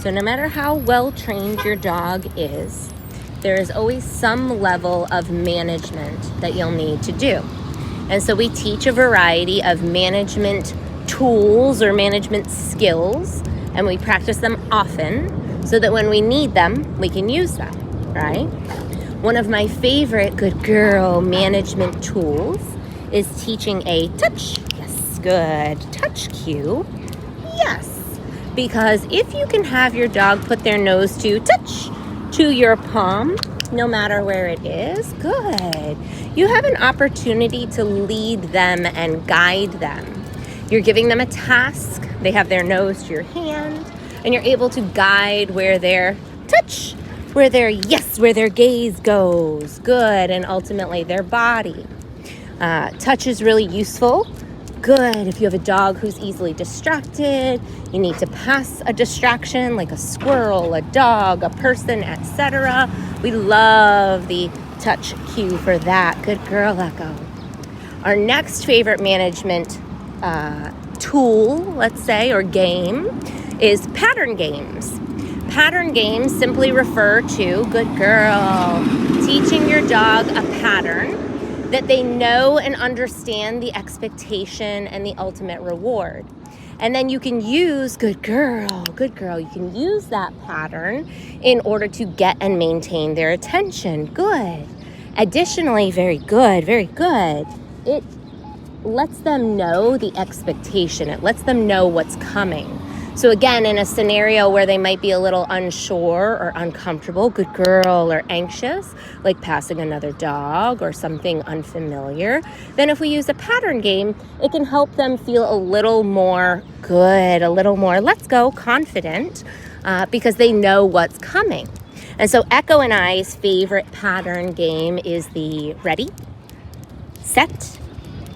So no matter how well trained your dog is, there is always some level of management that you'll need to do. And so we teach a variety of management tools or management skills, and we practice them often so that when we need them, we can use them, right? One of my favorite good girl management tools is teaching a touch. Yes, good. Touch cue. Yes. Because if you can have your dog put their nose to touch to your palm, no matter where it is, good. You have an opportunity to lead them and guide them. You're giving them a task. They have their nose to your hand, and you're able to guide where their touch, where their yes, where their gaze goes. Good. And ultimately their body. Touch is really useful. Good. If you have a dog who's easily distracted, you need to pass a distraction like a squirrel, a dog, a person, etc. We love the touch cue for that. Good girl, Echo. Our next favorite management tool, let's say, or game is pattern games. Pattern games simply refer to, good girl, teaching your dog a pattern that they know and understand the expectation and the ultimate reward. And then you can use, good girl, you can use that pattern in order to get and maintain their attention. Good. Additionally, very good. It lets them know the expectation. It lets them know what's coming. So again, in a scenario where they might be a little unsure or uncomfortable, good girl, or anxious, like passing another dog or something unfamiliar, then if we use a pattern game, it can help them feel a little more good, a little more, let's go, confident, because they know what's coming. And so Echo and I's favorite pattern game is the ready, set,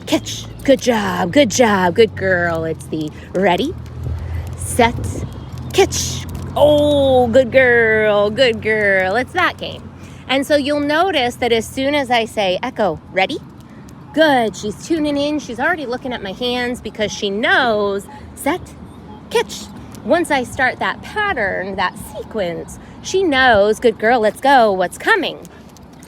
catch. Good job, good girl. It's the ready, set, catch. Oh, good girl. It's that game. And so you'll notice that as soon as I say, Echo, ready? Good. She's tuning in. She's already looking at my hands because she knows, set, catch. Once I start that pattern, that sequence, she knows, good girl, let's go, what's coming.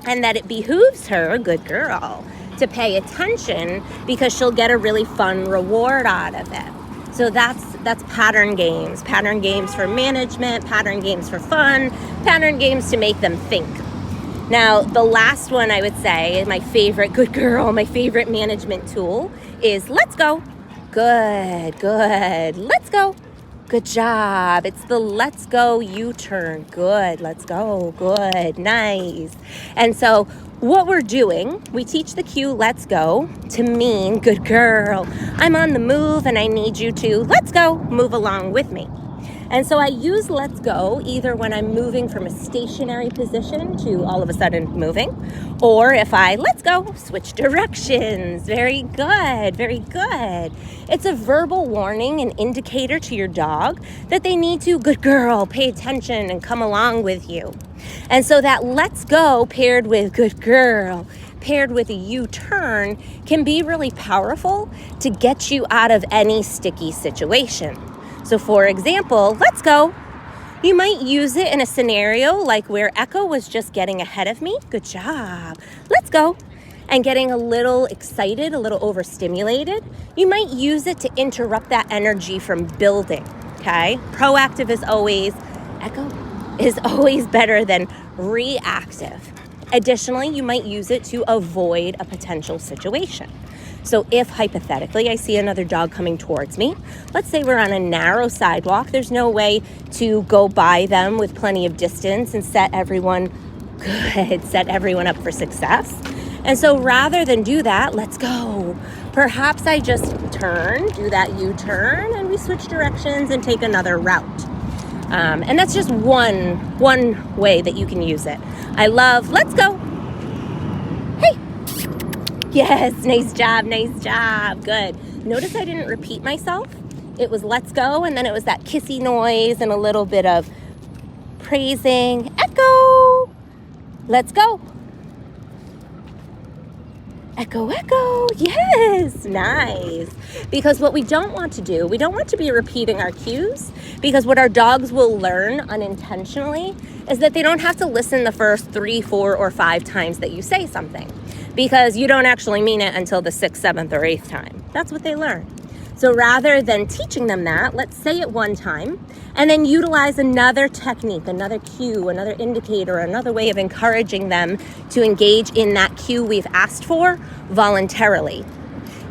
And that it behooves her, good girl, to pay attention because she'll get a really fun reward out of it. So that's pattern games for management, pattern games for fun, pattern games to make them think. Now, the last one I would say, my favorite, good girl, my favorite management tool is let's go. Good, let's go. Good job. It's the let's go U-turn. Good, let's go. Good, nice. And so what we're doing, we teach the cue let's go to mean, good girl, I'm on the move and I need you to, let's go, move along with me. And so I use let's go either when I'm moving from a stationary position to all of a sudden moving, or if I, let's go, switch directions. Very good. It's a verbal warning, an indicator to your dog that they need to, good girl, pay attention and come along with you. And so that let's go paired with good girl, paired with a U-turn can be really powerful to get you out of any sticky situation. So for example, let's go. You might use it in a scenario like where Echo was just getting ahead of me. Good job. Let's go. And getting a little excited, a little overstimulated. You might use it to interrupt that energy from building, okay? Proactive is always, Echo is always better than reactive. Additionally, you might use it to avoid a potential situation. So if hypothetically I see another dog coming towards me, let's say we're on a narrow sidewalk, there's no way to go by them with plenty of distance and set everyone up for success. And so rather than do that, let's go. Perhaps I just do that U-turn, and we switch directions and take another route. And that's just one way that you can use it. I love, let's go. Hey. Yes, nice job. Good. Notice I didn't repeat myself. It was let's go, and then it was that kissy noise and a little bit of praising. Echo. Let's go. Echo, echo. Yes, nice. Because what we don't want to do, we don't want to be repeating our cues, because what our dogs will learn unintentionally is that they don't have to listen the first 3, 4, or 5 times that you say something, because you don't actually mean it until the 6th, 7th, or 8th time. That's what they learn. So rather than teaching them that, let's say it one time and then utilize another technique, another cue, another indicator, another way of encouraging them to engage in that cue we've asked for voluntarily.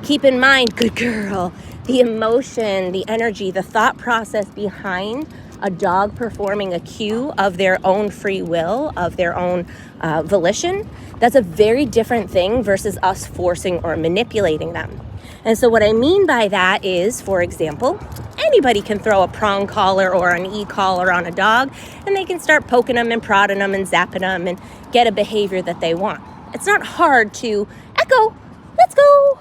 Keep in mind, good girl, the emotion, the energy, the thought process behind a dog performing a cue of their own free will, of their own volition, that's a very different thing versus us forcing or manipulating them. And so what I mean by that is, for example, anybody can throw a prong collar or an e-collar on a dog, and they can start poking them and prodding them and zapping them and get a behavior that they want. It's not hard to echo, let's go,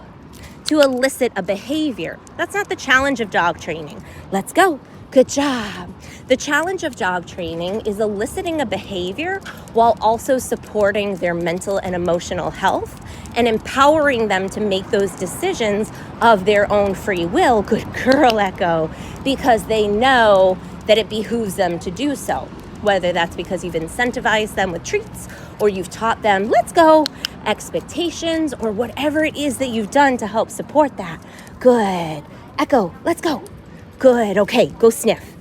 to elicit a behavior. That's not the challenge of dog training. Let's go. Good job. The challenge of dog training is eliciting a behavior while also supporting their mental and emotional health and empowering them to make those decisions of their own free will. Good girl, Echo, because they know that it behooves them to do so. Whether that's because you've incentivized them with treats or you've taught them, let's go, expectations, or whatever it is that you've done to help support that. Good. Echo, let's go. Good. Okay, go sniff.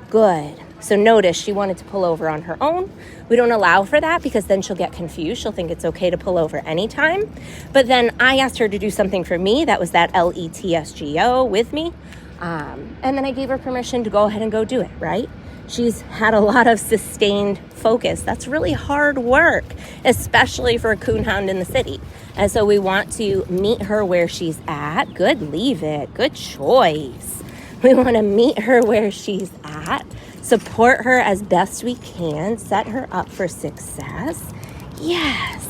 Good. So notice she wanted to pull over on her own. We don't allow for that because then she'll get confused. She'll think it's okay to pull over anytime. But then I asked her to do something for me. That was that LETSGO with me. And then I gave her permission to go ahead and go do it, right? She's had a lot of sustained focus. That's really hard work, especially for a coonhound in the city. And so we want to meet her where she's at. Good, leave it. Good choice. We want to meet her where she's at, support her as best we can, set her up for success. Yes.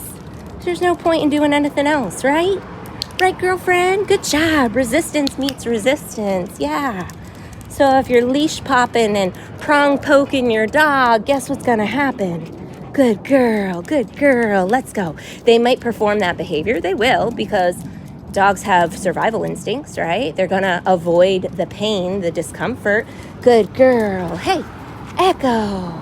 There's no point in doing anything else, right? Right, girlfriend? Good job. Resistance meets resistance. Yeah. So if you're leash popping and prong poking your dog, guess what's going to happen? Good girl. Good girl. Let's go. They might perform that behavior. They will, because dogs have survival instincts, right? They're going to avoid the pain, the discomfort. Good girl. Hey, echo,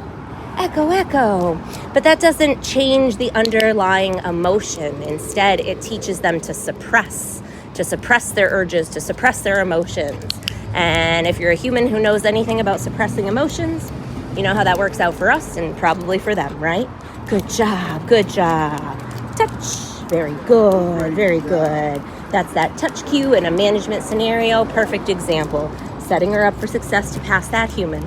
echo, echo. But that doesn't change the underlying emotion. Instead, it teaches them to suppress their urges, to suppress their emotions. And if you're a human who knows anything about suppressing emotions, you know how that works out for us and probably for them, right? Good job, good job. Touch. Very good, very good. That's that touch cue in a management scenario. Perfect example. Setting her up for success to pass that human.